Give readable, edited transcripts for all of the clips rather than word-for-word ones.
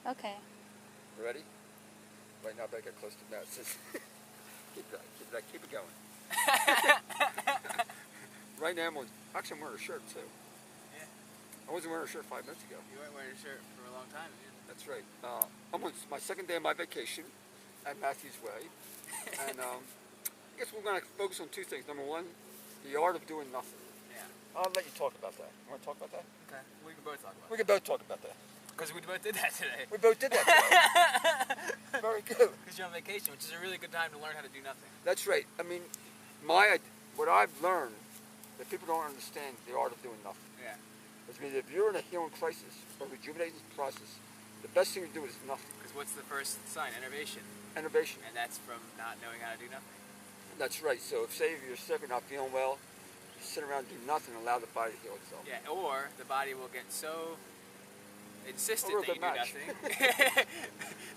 Okay. You ready? Right now, I better get close to that. Keep it going. Right now, I'm wearing a shirt too. Yeah. I wasn't wearing a shirt 5 minutes ago. You weren't wearing a shirt for a long time, dude. That's right. I'm on my second day of my vacation at Matthews Way, and I guess we're going to focus on two things. Number one, the art of doing nothing. Yeah. I'll let you talk about that. You want to talk about that? Okay. We can both talk about it. We can both talk about that. Because we both did that today. We both did that today. Very good. Because you're on vacation, which is a really good time to learn how to do nothing. That's right. I mean, what I've learned that people don't understand the art of doing nothing. Yeah. Which means if you're in a healing crisis or rejuvenation process, the best thing to do is nothing. Because what's the first sign? Enervation. Enervation. And that's from not knowing how to do nothing. That's right. So if, say, you're sick or not feeling well, you sit around and do nothing and allow the body to heal itself. Yeah, or the body will get so insistent that you do nothing.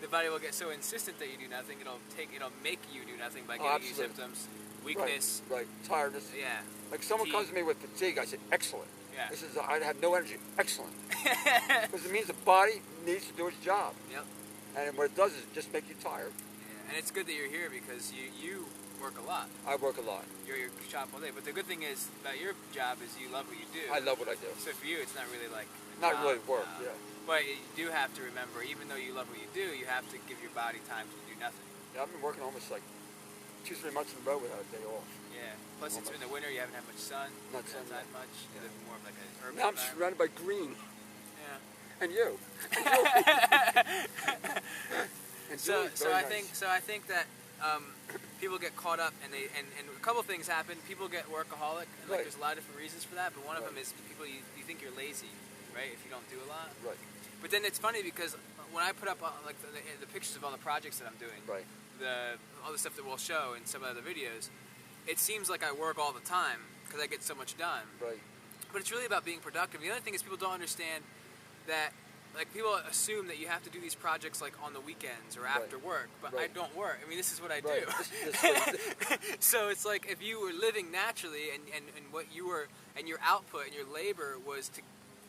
The body will get so insistent that you do nothing, it'll make you do nothing by giving you symptoms, weakness. Right, tiredness. Yeah. Like someone comes to me with fatigue, I said, excellent. Yeah. This is, I have no energy. Excellent. Because it means the body needs to do its job. Yep. And what it does is just make you tired. Yeah. And it's good that you're here because you work a lot. I work a lot. You're your shop all day. But the good thing is about your job is you love what you do. I love what I do. So for you, it's not really like not really work, yeah. But you do have to remember, even though you love what you do, you have to give your body time to do nothing. Yeah, I've been working almost like 2-3 months in a row without a day off. Yeah. Plus, it's in the winter. You haven't had much sun. Not outside much. You live more of like an urban now I'm environment. surrounded by green. Yeah. And you. So I think that people get caught up and a couple things happen. People get workaholic, and like there's a lot of different reasons for that. But one of them is people you think you're lazy, right? If you don't do a lot. Right. But then it's funny because when I put up like the pictures of all the projects that I'm doing, right, all the stuff that we'll show in some of the videos, it seems like I work all the time because I get so much done. Right. But it's really about being productive. The other thing is people don't understand that, like, people assume that you have to do these projects like on the weekends or after work, but I don't work. I mean, this is what I do. So it's like if you were living naturally and what you were and your output and your labor was to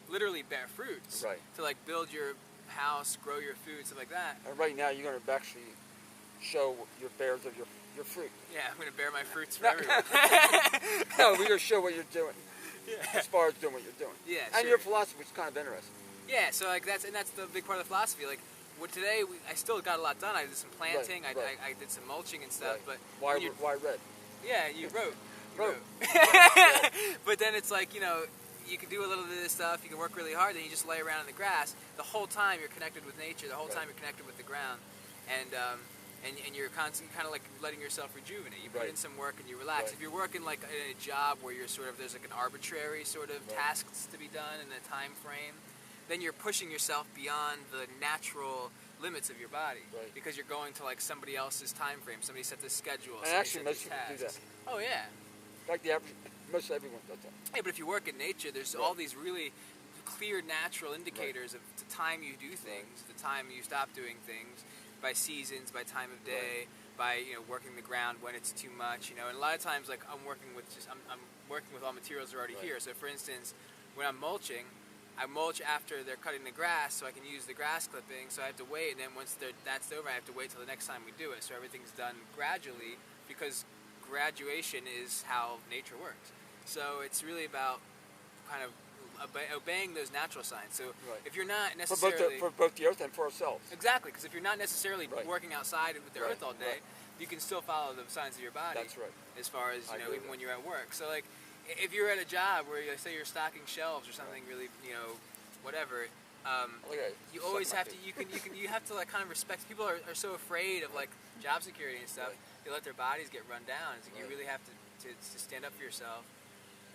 literally bear fruits, to like build your house, grow your food, stuff like that. And right now you're going to actually show your bears of your fruit. Yeah, I'm going to bear my fruits for everyone. No, we're going to show what you're doing. Yeah. As far as doing what you're doing. Yeah, and your philosophy is kind of interesting. Yeah, so like that's the big part of the philosophy. Like today, I still got a lot done. I did some planting, I did some mulching and stuff. But why red? Yeah, you wrote. But then it's like, you know, you can do a little bit of this stuff. You can work really hard, then you just lay around in the grass. The whole time you're connected with nature. The whole time you're connected with the ground, and you're constantly kind of like letting yourself rejuvenate. You put in some work and you relax. If you're working like in a job where you're sort of there's like an arbitrary sort of tasks to be done in a time frame, then you're pushing yourself beyond the natural limits of your body because you're going to like somebody else's time frame. Somebody set this schedule. And actually, most people do that. Oh yeah. Like the average, most everyone does that. Yeah, but if you work in nature, there's all these really clear natural indicators of the time you do things, the time you stop doing things, by seasons, by time of day, by working the ground when it's too much, And a lot of times, like I'm working with all materials that are already here. So for instance, when I'm mulching, I mulch after they're cutting the grass, so I can use the grass clipping. So I have to wait, and then once that's over, I have to wait till the next time we do it. So everything's done gradually because graduation is how nature works. So it's really about kind of obeying those natural signs. So if you're not necessarily for both the earth and for ourselves. Exactly, because if you're not necessarily working outside with the earth all day, you can still follow the signs of your body. That's right. As far as even when you're at work. So like, if you're at a job where say you're stocking shelves or something really whatever. You always have to. You have to like kind of respect. People are so afraid of like job security and stuff. They let their bodies get run down. It's like you really have to stand up for yourself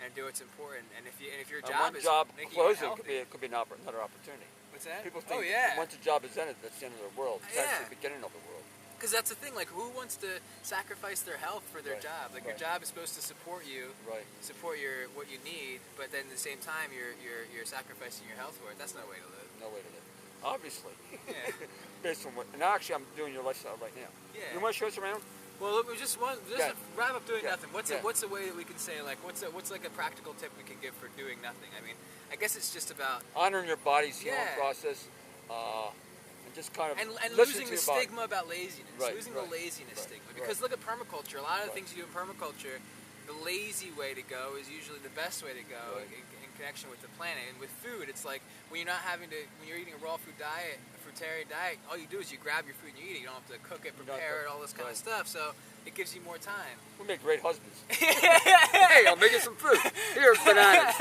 and do what's important. And if your job is making closing, you healthy, could be another opportunity. What's that? People think once a job is ended, that's the end of the world. It's actually the beginning of the world. Because that's the thing. Like, who wants to sacrifice their health for their job? Like, your job is supposed to support you, support what you need, but then at the same time, you're sacrificing your health for it. That's no way to live. No way to live. Obviously. Yeah. Based on and actually, I'm doing your lifestyle right now. Yeah. You want to show us around? Well, look, we just wrap up doing nothing. What's a way that we can say, like, what's like a practical tip we can give for doing nothing? I mean, I guess it's just about honoring your body's healing process, and just kind of and listen losing to the your body. stigma about laziness, Right, losing right, the laziness right, stigma. right. Because look at permaculture. A lot of the Right. things you do in permaculture, the lazy way to go is usually the best way to go Right. in connection with the planet. And with food, it's like when you're not having to, when you're eating a raw food diet, a fruitarian diet, all you do is you grab your food and you eat it. You don't have to cook it, prepare it, all this kind of stuff. So it gives you more time. We make great husbands. Hey, I'm making some food. Here's bananas.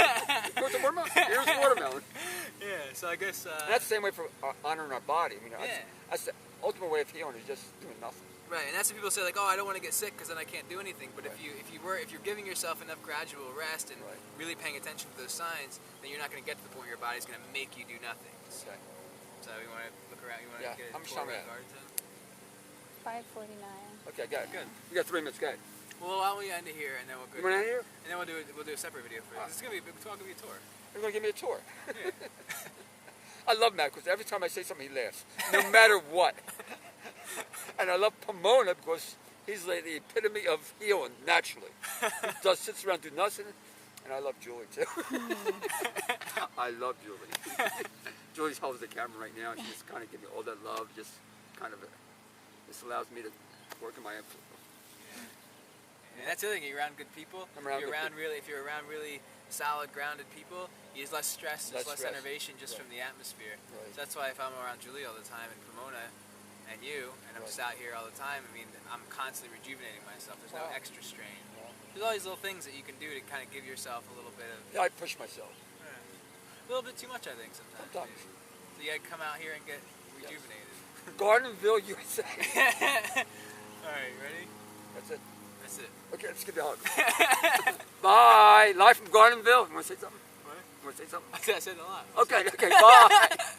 Here's a watermelon. Here's watermelon. Yeah, so I guess... And that's the same way for honoring our body. I mean, that's the ultimate way of healing is just doing nothing. Right, and that's what people say, like, oh, I don't want to get sick because then I can't do anything. But if you're giving yourself enough gradual rest and really paying attention to those signs, then you're not going to get to the point where your body's going to make you do nothing. Okay. So you want to look around, you want to get a How much tour time around we the garden town? 5:49. Okay, got it. Good. We got 3 minutes. Go ahead. Well, why don't we end it here and then we'll go. You want to end here? And then we'll do a separate video for you. This is gonna be a tour. You're going to give me a tour. Yeah. I love Matt because every time I say something, he laughs, no matter what. And I love Pomona because he's like the epitome of healing naturally. He just sits around, do nothing. And I love Julie too. I love Julie. Julie's holds the camera right now. She just kind of gives me all that love. Just kind of, this allows me to work in my influence. And that's the other thing. You're around good people. If you're around really solid, grounded people, there's less stress, there's less enervation just from the atmosphere. Right. So that's why if I'm around Julie all the time and Pomona and you, and I'm just out here all the time, I mean, I'm constantly rejuvenating myself. There's no extra strain. There's all these little things that you can do to kind of give yourself a little bit of... Yeah, I push myself. A little bit too much, I think, sometimes. Sometimes. So you gotta come out here and get rejuvenated. Gardenville, USA. Alright, you ready? That's it. That's it. Okay, let's give you a hug. Bye. Live from Gardenville. You want to say something? What? You want to say something? I said a lot. Okay, bye.